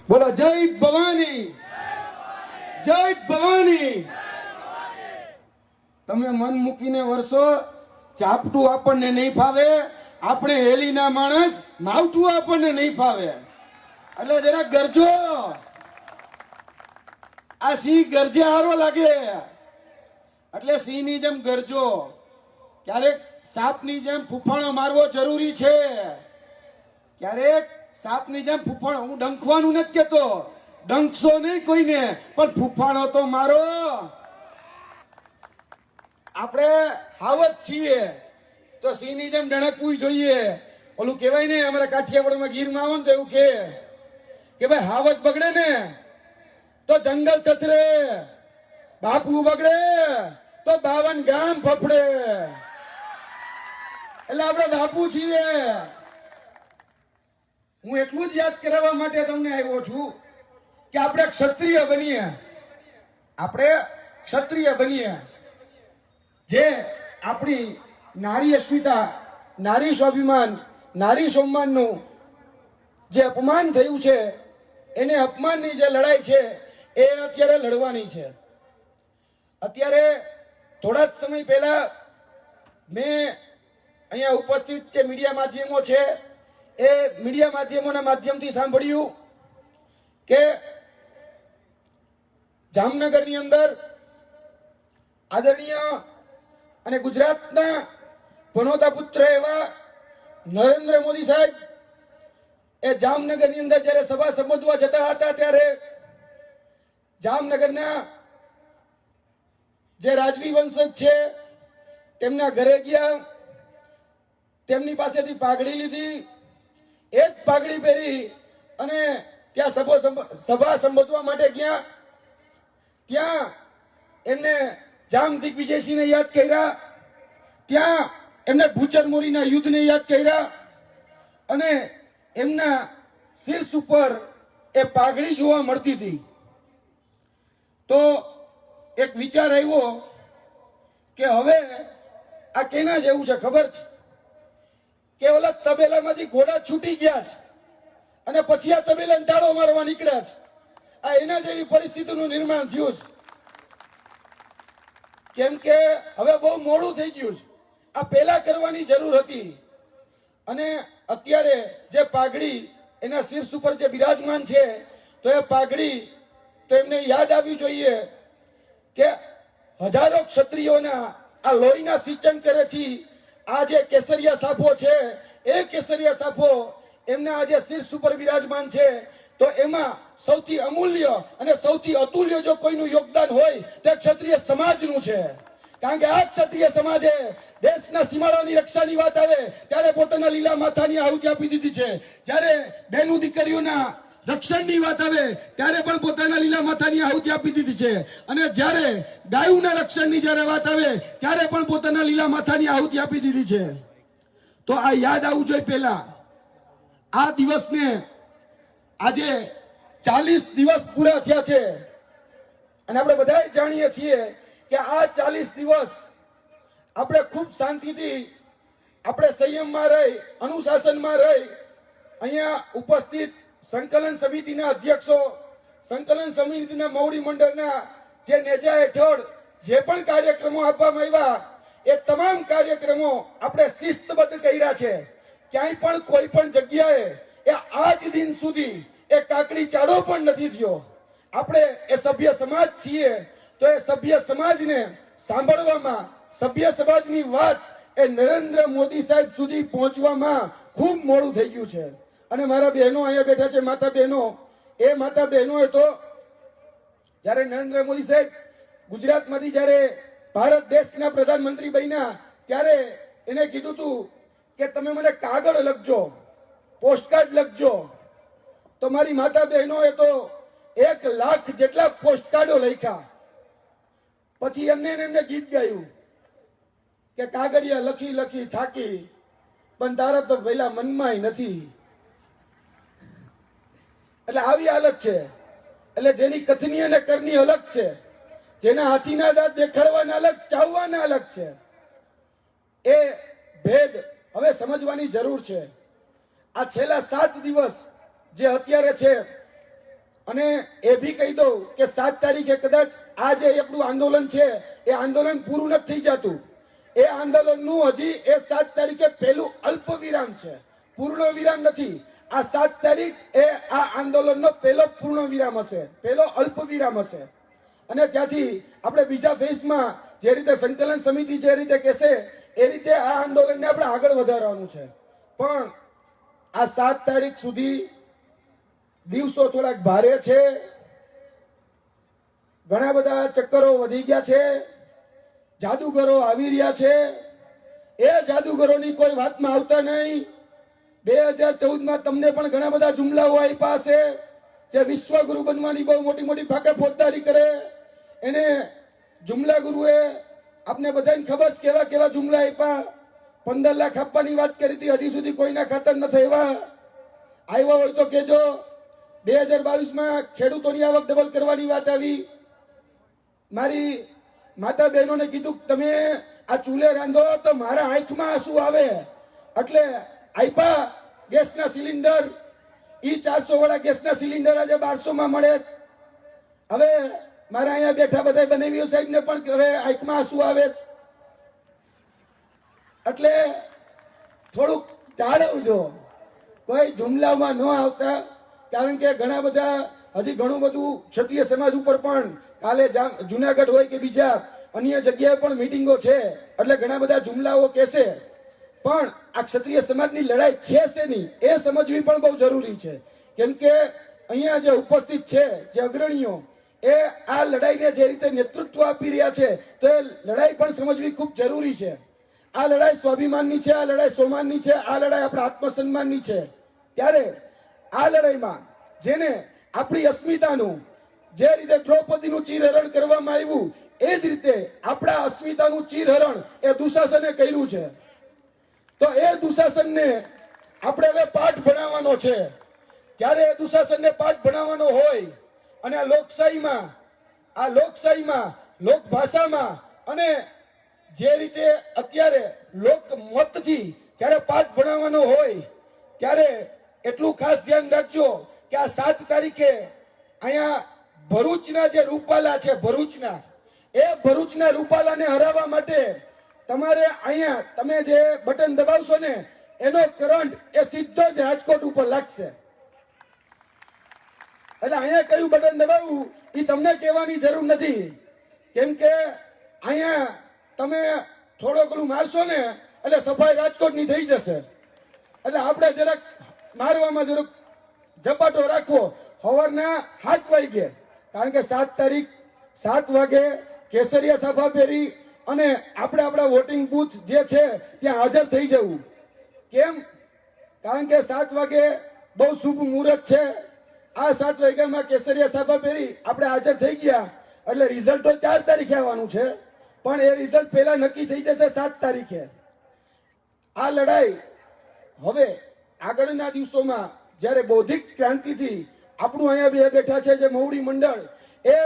બોલો જય ભવાની, જય ભવાની. તમે મન મૂકીને વરસો, ચાપટું આપણને નહીં ફાવે, આપણે હેલીના માણસ, માવઠું આપણને નહીં ફાવે. એટલે જરા ગરજો. આ સિંહ ગરજે હારો લાગે એટલે સિંહની જેમ ગરજો. ક્યારેક સાપની જેમ ફૂફાણો મારવો જરૂરી છે. ક્યારેક સાપની જેમ ફૂફાણો, હું ડંખવાનું નથી કેતો, ડંખશો નહીં કોઈને, પણ ફૂફાણો તો મારો. આપણે હાવત છીએ તો સિંહની જેમ ડણકવું જોઈએ. ઓલું કહેવાય ને, અમારા કાઠિયાવાડમાં ગીરમાં આવો ને તો એવું કે ભાઈ હાવત બગડે ને તો જંગલ થથરે, બાપુ બગડે તો 52 ગામ ફફડે. એટલે આપણે બાપુ છીએ. હું એટલું જ યાદ કરાવવા માટે તમને આવ્યો છું કે આપણે ક્ષત્રિય બનીએ, આપણે ક્ષત્રિય બનીએ. જે આપણી નારી અસ્મિતા, નારી સ્વાભિમાન, નારી સન્માનનું જે અપમાન થયું છે, એને અપમાનની જે લડાઈ છે એ અત્યારે લડવાની છે. અત્યારે થોડા જ સમય પહેલા મેં અહીંયા ઉપસ્થિત જે મીડિયા માધ્યમો છે એ મીડિયા માધ્યમોના માધ્યમથી સાંભળ્યું કે જામનગરની અંદર આદરણીય અને ગુજરાતના પનોતા પુત્ર એવા નરેન્દ્ર મોદી સાહેબ એ જામનગરની અંદર જ્યારે સભા સંબોધવા જતા હતા ત્યારે જામનગરના જે રાજવી વંશજ છે તેમના ઘરે ગયા, તેમની પાસેથી પાઘડી લીધી, એ જ પાઘડી પહેરી અને ત્યાં સભા સંબોધવા માટે ગયા. ત્યાં એમને જામ દિગ્વિજયસિંહને યાદ કર્યા, ત્યાં એમને ભૂચર મોરીના યુદ્ધને યાદ કર્યા અને એમના શીર્ષ ઉપર એ પાઘડી જોવા મળતી હતી. તો એક વિચાર આવ્યો કે હવે આ કેના જેવું છે ખબર છે કે ઓલા તબેલામાંથી ઘોડા છૂટી ગયા છે અને પછી આ તબેલાને તાળો મારવા નીકળ્યા છે. આ એના જેવી પરિસ્થિતિનું નિર્માણ થયું છે. કેમ કે હવે બહુ મોડું થઈ ગયું છે. આ પહેલા કરવાની જરૂર હતી. અને અત્યારે જે પાઘડી એના શીર્ષ ઉપર જે બિરાજમાન છે, તો એ પાઘડી તો એમને યાદ આવવી જોઈએ કે હજારો ક્ષત્રિયોના આ લોહીના સિંચન કરેથી આ જે કેસરિયા સાફો છે, એ કેસરિયા સાફો એમના આજે શીર્ષ ઉપર બિરાજમાન છે. તો એમાં સૌથી અમૂલ્ય અને સૌથી અતુલ્ય જો કોઈનું યોગદાન હોય તો ક્ષત્રિય સમાજનું છે. કારણ કે આ ક્ષત્રિય સમાજે દેશના સીમાડાની રક્ષાની વાત આવે ત્યારે પોતાના લીલા માથાની આહુતિ આપી દીધી છે. જ્યારે બહેનો દીકરીઓના રક્ષણની વાત આવે ત્યારે પણ પોતાના લીલા માથાની આહુતિ આપી દીધી છે. અને જ્યારે ગાયોના રક્ષણની જ્યારે વાત આવે ત્યારે પણ પોતાના લીલા માથાની આહુતિ આપી દીધી છે. તો આ યાદ આવવું જોઈએ. પહેલા આ દિવસને આજે 40 દિવસ પૂરા થયા છે અને આપણે બધા જાણીએ છીએ કે આ 40 દિવસ આપણે ખૂબ શાંતિથી, આપણે સંયમમાં રહી, અનુશાસનમાં રહી, અહીંયા ઉપસ્થિત સંકલન સમિતિના અધ્યક્ષો, સંકલન સમિતિના મૌડી મંડળના જે નેજા હેઠળ જે પણ કાર્યક્રમો આપવામાં આવ્યા એ તમામ કાર્યક્રમો આપણે શિસ્તબદ્ધ કર્યા છે. ક્યાંય પણ કોઈ પણ જગ્યાએ એ આજ દિન સુધી એ કાકડી ચાડો પણ નથી થયો. આપણે એ સભ્ય સમાજ છીએ તો એ સભ્ય સમાજને સાંભળવામાં, સભ્ય સમાજની વાત એ નરેન્દ્ર મોદી સાહેબ સુધી પહોંચવામાં ખૂબ મોડું થઈ ગયું છે. અને મારા બહેનો અહીંયા બેઠા છે, માતા બહેનો, એ માતા બહેનોએ તો જ્યારે નરેન્દ્ર મોદી સાહેબ ગુજરાતમાંથી જ્યારે ભારત દેશના પ્રધાનમંત્રી બન્યા ત્યારે એને કીધું હતું કે તમે મને કાગળ લખજો, પોસ્ટકાર્ડ લખજો. તો મારી માતા બહેનોએ તો 1 લાખ જેટલા પોસ્ટકાર્ડો લખ્યા. પછી એમને ગીત ગાયું કે કાગળિયા લખી લખી થાકી, પણ તારા તો પહેલા મનમાંય નથી. એટલે આવી હાલત છે. એટલે જેની કથની અને કરની અલગ છે, જેના હાથીના દાંત દેખાડવાના અલગ, ચાવવાના અલગ છે. એ ભેદ હવે સમજવાની જરૂર છે. આ છેલ્લા 7 દિવસ જે અત્યારે છે અને એ બી કહી દઉં કે 7 તારીખે કદાચ આ જે આપણું આંદોલન છે એ આંદોલન પૂરું નથી થઈ જતું. એ આંદોલનનું હજી એ 7 તારીખે પહેલું અલ્પ વિરામ છે, પૂર્ણ વિરામ નથી. આ 7 તારીખ એ આ આંદોલનનો પહેલો પૂર્ણ વિરામ હશે, પહેલો અલ્પ વિરામ હશે. અને ત્યાંથી આપણે બીજા ફેઝમાં જે રીતે સંકલન સમિતિ જે રીતે કહેશે એ રીતે આ આંદોલનને આપણે આગળ વધારવાનું છે. પણ આ 7 તારીખ સુધી દિવસો થોડાક ભારે છે, ઘણા બધા ચક્કરો વધી ગયા છે, જાદુગરો આવી રહ્યા છે. એ જાદુગરોની કોઈ વાતમાં આવતા નહીં. 2014માં તમને પણ ઘણા બધા જુમલાઓ આપ્યા હશે, જે વિશ્વગુરુ બનવાની બહુ મોટી મોટી ફાકે ફોજદારી કરે. એને જુમલા ગુરુએ આપને બધાને ખબર છે કેવા કેવા જુમલા આપ્યા. 15 લાખ આપવાની વાત કરી હતી, હજી સુધી કોઈના ખાતર નથી આવ્યા હોય તો કેજો. 2022માં ખેડૂતોની આવક ડબલ કરવાની વાત આવી. મારી માતા બહેનોને કીધું તમે આ ચૂલે રાંધો તો મારા આંખમાં આંસુ આવે, એટલે આપ્યા ગેસના સિલિન્ડર. ઈ 400 વાળા ગેસના સિલિન્ડર આજે 1200માં મળે. હવે મારા અહીંયા બેઠા બધા બનાવીઓ સાહેબને પણ હવે આંખમાં આંસુ આવે. એટલે થોડુંક જાળવજો, કોઈ જુમલામાં ન આવતા. કારણ કે ઘણા બધા હજી ઘણું બધું ક્ષત્રિય સમાજ ઉપર પણ કાલે જુનાગઢ હોય કે બીજા અન્ય જગ્યાએ પણ મીટિંગો છે, એટલે ઘણા બધા જુમલાઓ કહેશે. પણ આ ક્ષત્રિય સમાજની લડાઈ છે શેની એ સમજવી પણ બહુ જરૂરી છે. કેમ કે અહીંયા જે ઉપસ્થિત છે જે અગ્રણીઓ એ આ લડાઈને જે રીતે નેતૃત્વ આપી રહ્યા છે તો એ લડાઈ પણ સમજવી ખૂબ જરૂરી છે. આ લડાઈ સ્વાભિમાનની છે, આ લડાઈ સ્વમાનની છે, આ લડાઈ આપણા આત્મસન્માનની છે. ત્યારે આ લડાઈમાં જેને આપણી અસ્મિતાનું જે રીતે દ્રૌપદીનું ચીરહરણ કરવામાં આવ્યું એ જ રીતે આપણા અસ્મિતાનું ચીરહરણ એ દુશાસને કર્યું છે. તો એ દુશાસનને આપણે હવે પાઠ ભણાવવાનો છે. ત્યારે એ દુશાસનને પાઠ ભણાવવાનો હોય અને આ લોકશાહીમાં લોકભાષામાં અને જે રીતે અત્યારે લોકમતથી જ્યારે પાઠ ભણાવવાનો હોય ત્યારે એટલું ખાસ ધ્યાન રાખજો કે આ 7 તારીખે અહીંયા ભરૂચના જે રૂપાલા છે, ભરૂચના રૂપાલાને હરાવવા માટે તમારે અહીંયા તમે જે બટન દબાવશો ને એનો કરંટ એ સીધો જ રાજકોટ ઉપર લાગશે. એટલે અહીંયા કયું બટન દબાવવું એ તમને કહેવાની જરૂર નથી. કેમ કે અહીંયા તમે થોડોક ઓલું મારશો ને એટલે સફાઈ રાજકોટની થઈ જશે. એટલે આપણે જરાક મારવામાં જરાક ઝપાટો રાખવો. સવારના 7 વાગે, કારણ કે 7 તારીખ 7 વાગે કેસરિયા સાફા પહેરી અને આપણે આપણા વોટિંગ બૂથ જે છે ત્યાં હાજર થઈ જવું. કેમ? કારણ કે 7 વાગે બહુ શુભ મુહૂર્ત છે. આ 7 વાગ્યામાં કેસરિયા સાફા પહેરી આપણે હાજર થઈ ગયા એટલે રિઝલ્ટ તો 4 તારીખે આવવાનું છે, પણ એ રિઝલ્ટ પહેલા નક્કી થઈ જશે 7 તારીખે. આ લડાઈ હવે આગળના દિવસોમાં જ્યારે બૌદ્ધિક ક્રાંતિથી આપણું અહીંયા બેઠા છે જે મહુડી મંડળ, એ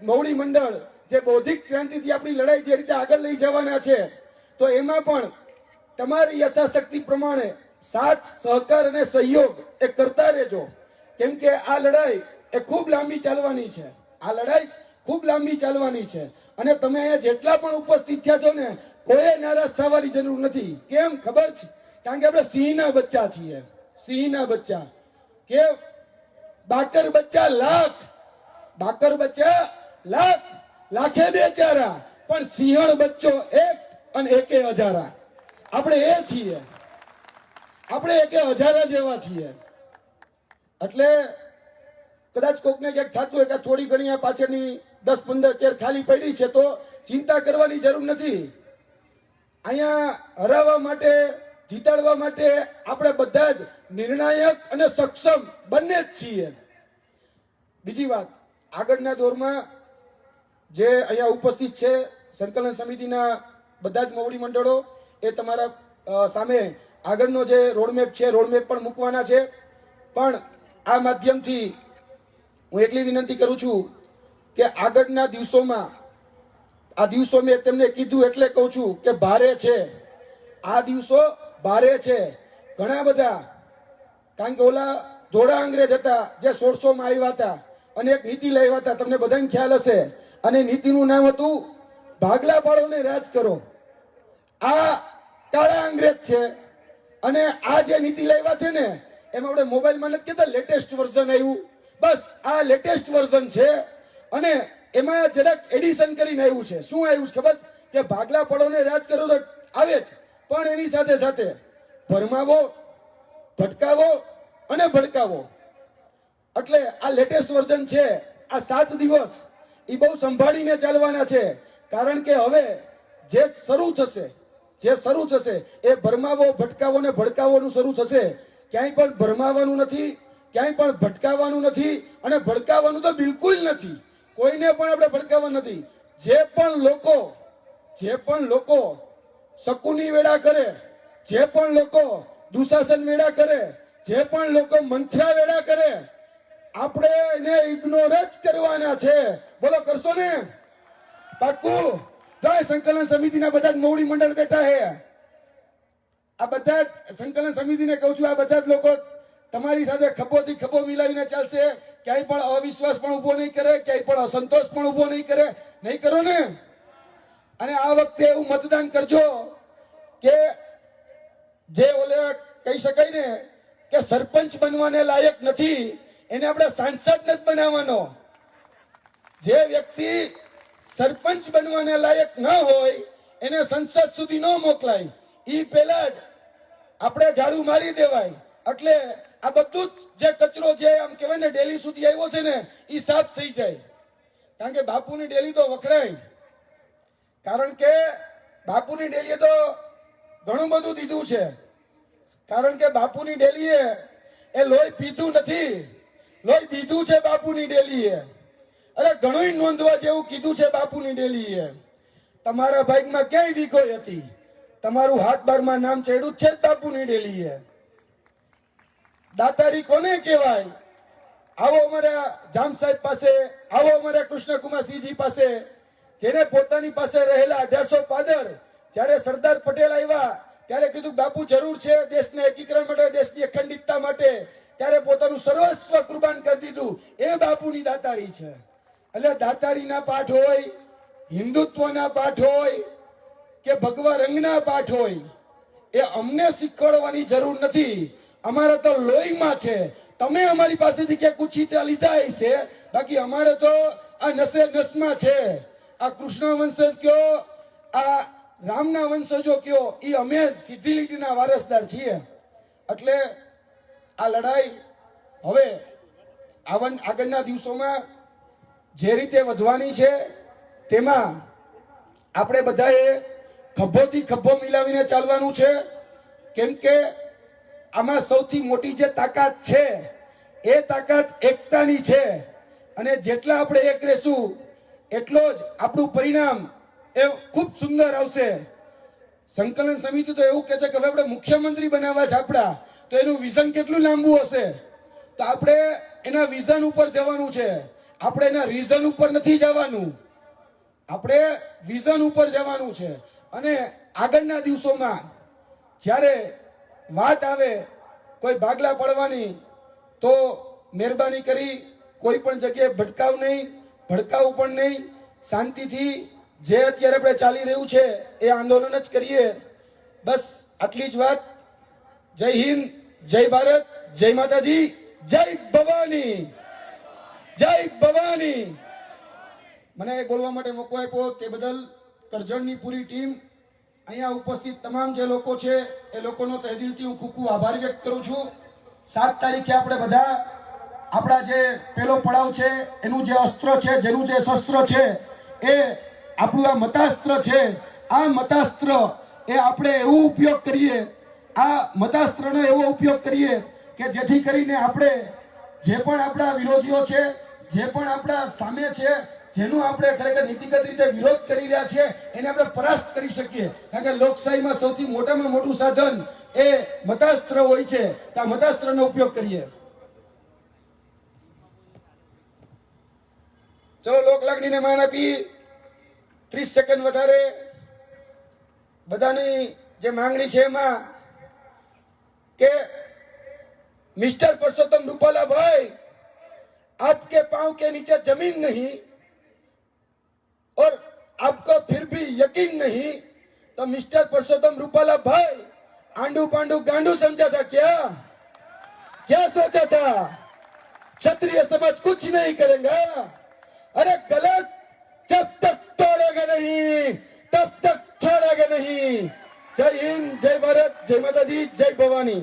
મહુડી મંડળ જે બૌદ્ધિક ક્રાંતિથી આપણી લડાઈ જે રીતે આગળ લઈ જવાના છે તો એમાં પણ તમારી યથાશક્તિ પ્રમાણે સાથ સહકાર અને સહયોગ એ કરતા રહેજો. કેમ કે આ લડાઈ એ ખૂબ લાંબી ચાલવાની છે. આ લડાઈ ખૂબ લાંબી ચાલવાની છે અને તમે અહીંયા જેટલા પણ ઉપસ્થિત થયા છો ને કોઈ નારાજ થવાની જરૂર નથી. કેમ ખબર છે? કારણ કે આપણે સિંહના બચ્ચા છીએ. સિંહના બચ્ચા કે બાકર બચ્ચા લાખ, બાકર બચ્ચા લાખ, લાખે બેચારા, પણ સિંહણ બચ્ચો એક અને એકે હજારા. આપણે એ છીએ, આપણે એકે હજારા જેવા છીએ. એટલે કદાચ કોકને ક્યાંક થતું હોય કે થોડી ઘણી પાછળની 10-15 ચેર ખાલી પડી છે તો ચિંતા કરવાની જરૂર નથી. અહીંયા હરાવવા માટે, જીતાડવા માટે આપણે બધા જ નિર્ણાયક અને સક્ષમ બંને જ છીએ. બીજી વાત, આગળના દોરમાં જે અહીંયા ઉપસ્થિત છે સંકલન સમિતિના બધા જ મોવડી મંડળો, એ તમારા સામે આગળનો જે રોડમેપ છે રોડમેપ પણ મૂકવાના છે. પણ આ માધ્યમથી હું એટલી વિનંતી કરું છું કે આગળના દિવસોમાં, આ દિવસો મેં તેમને કીધું એટલે કહું છું કે ભારે છે. આ દિવસો ભારે છે ઘણા બધા. કારણ કે ઓલા ધોળા અંગ્રેજ હતા જે 1600માં આવ્યા હતા અને એક નીતિ લાવ્યા હતા, તમને બધાને ખ્યાલ હશે, અને નીતિનું નામ હતું ભાગલા પાડોને રાજ કરો. આ કાળા અંગ્રેજ છે, અને આ જે નીતિ લાવ્યા છે ને એમાં આપણે મોબાઈલમાં નથી કહેતા લેટેસ્ટ વર્ઝન આવ્યું, બસ આ લેટેસ્ટ વર્ઝન છે. અને એમાં જરાક એડિશન કરીને આવ્યું છે. શું આવ્યું છે ખબર છે? કે ભાગલા પડોને રાજ કરો તો આવે જ, પણ એની સાથે સાથે ભરમાવો, ભટકાવો અને ભડકાવો. એટલે આ લેટેસ્ટ વર્ઝન છે. આ 7 દિવસ એ બહુ સંભાળીને ચાલવાના છે, કારણ કે હવે જે શરૂ થશે એ ભરમાવો, ભટકાવો ને ભડકાવવાનું શરૂ થશે. ક્યાંય પણ ભરમાવાનું નથી, ક્યાંય પણ ભટકાવવાનું નથી, અને ભડકાવવાનું તો બિલકુલ નથી. કોઈને પણ આપણે ભડકાવવા નથી. જે પણ લોકો શકુની વેળા કરે, જે પણ લોકો દુશાસન વેળા કરે, જે પણ લોકો મંથરા વેળા કરે, આપણે એને ઇગ્નોર જ કરવાના છે. બોલો, કરશો ને? પાક્કું? જય સંકલન સમિતિના બધા જ મોવડી મંડળ બેઠા છે. આ બધા જ સંકલન સમિતિને કહું છું, આ બધા જ લોકો તમારી સાથે ખભોથી ખભો મિલાવીને ચાલશે. ક્યાંય પણ અવિશ્વાસ પણ ઉભો નહીં કરે, ક્યાંય પણ અસંતોષ પણ ઉભો નહીં કરે. નહીં કરો ને? અને આ વખતે એવું મતદાન કરજો કે જે ઓલે કહી શકાય ને કે સરપંચ બનવાને લાયક નથી, એને આપણે સાંસદ જ બનાવવાનો. જે વ્યક્તિ સરપંચ બનવાને લાયક ન હોય એને સંસદ સુધી ન મોકલાય. ઈ પહેલા જ આપણે ઝાડુ મારી દેવાય. એટલે આ બધું જ જે કચરો જે આમ કહેવાય ને ડેલી સુધી આવ્યો છે ને એ સાફ થઈ જાય. કારણ કે બાપુની ડેલી તો વખણાય, કારણ કે બાપુની ડેલીએ તો ઘણું બધું દીધું છે. કારણ કે બાપુની ડેલીએ એ લોહી પીધું નથી, લોહી દીધું છે બાપુની ડેલીએ. અરે ઘણું નોંધવા જેવું કીધું છે બાપુની ડેલીએ. તમારા ભાગમાં ક્યાંય વિગોય હતી? તમારું હાથ બારમાં નામ ચડ્યું છે જ બાપુની ડેલીએ. દાતારી કોને કહેવાય? આવો અમારા જામ સાહેબ પાસે, આવો અમારા કૃષ્ણકુમારસિંહજી પાસે, જેને પોતાની પાસે રહેલા 1800 પાદર જ્યારે સરદાર પટેલ આવ્યા ત્યારે કીધું બાપુ જરૂર છે દેશના એકીકરણ માટે, દેશની અખંડિતતા માટે, ત્યારે પોતાનું સર્વસ્વ કુરબાન કરી દીધું. એ બાપુની દાતારી છે. એટલે દાતારીના પાઠ હોય, હિન્દુત્વના પાઠ હોય કે ભગવા રંગના પાઠ હોય, એ અમને શીખવાડવાની જરૂર નથી. અમારે તો લોહીમાં છે. તમે અમારી પાસેથી ક્યાંક ઉછીતા લીધા છે, બાકી અમારે તો આ નસે નસમાં છે. આ કૃષ્ણ વંશજ કયો, આ રામના વંશજો કયો, એ અમે સીધી લીટીના વારસદાર છીએ. એટલે આ લડાઈ હવે આગળના દિવસોમાં જે રીતે વધવાની છે તેમાં આપણે બધાએ ખભોથી ખભો મિલાવીને ચાલવાનું છે. કેમ કે આમાં સૌથી મોટી જે તાકાત છે એ તાકાત એકતાની છે. અને જેટલા આપણે એક રહેશું એટલો જ આપણું પરિણામ એ ખૂબ સુંદર આવશે. સંકલન સમિતિ તો એવું કહે છે કે હવે આપણે મુખ્યમંત્રી બનાવવા છે આપણા, તો એનું વિઝન કેટલું લાંબુ હશે? તો આપણે એના વિઝન ઉપર જવાનું છે, આપણે એના રીઝન ઉપર નથી જવાનું. આપણે વિઝન ઉપર જવાનું છે. અને આગળના દિવસોમાં જ્યારે વાત આવે કોઈ ભાગલા પડવાની, તો મહેરબાની કરી કોઈ પણ જગ્યાએ ભટકાવ નહીં, ભડકાવું પણ નહીં. શાંતિથી જે અત્યારે આપણે ચાલી રહ્યું છે એ આંદોલન જ કરીએ. બસ આટલી જ વાત. જય હિન્દ, જય ભારત, જય માતાજી, જય ભવાની, જય ભવાની. મને બોલવા માટે મોકો આપ્યો તે બદલ કરજણની પૂરી ટીમ, અહીંયા ઉપસ્થિત તમામ જે લોકો છે એ લોકોનો તહેદિલથી હું ખૂબ ખૂબ આભાર વ્યક્ત કરું છું. 7 તારીખે આપણે બધા આપણા જે પેલો પડાવ છે એનું જે અસ્ત્ર છે, જેનું જે શસ્ત્ર છે એ આપણું આ મતાસ્ત્ર છે. આ મતાસ્ત્ર એ આપણે એવો ઉપયોગ કરીએ, આ મતાસ્ત્રનો એવો ઉપયોગ કરીએ કે જેથી કરીને આપણે જે પણ આપણા વિરોધીઓ છે, જે પણ આપણા સામે છે, જેનું આપણે ખરેખર નીતિગત રીતે વિરોધ કરી રહ્યા છીએ, એને આપણે પરાસ્ત કરી શકીએ. કારણ કે લોકશાહીમાં સૌથી મોટામાં મોટું સાધન એ મતાસ્ત્ર હોય છે. તો આ મતાસ્ત્રનો ઉપયોગ કરીએ. ચલો લોક લાગણીને માન આપી 30 સેકન્ડ વધારે. બધાની જે માંગણી છે એમાં કે મિસ્ટર પરસોત્તમ રૂપાલા ભાઈ, आपके पांव के नीचे जमीन नहीं और आपको फिर भी यकीन नहीं, तो मिस्टर परसोत्तम रूपाला भाई आंडू पांडू गांडू समझा था क्या? क्या सोचा था? क्षत्रिय समाज कुछ नहीं करेगा? अरे गलत, जब तक तोड़ेगा नहीं तब तक छोड़ेगा नहीं। जय हिंद, जय भारत, जय माता जी, जय भवानी।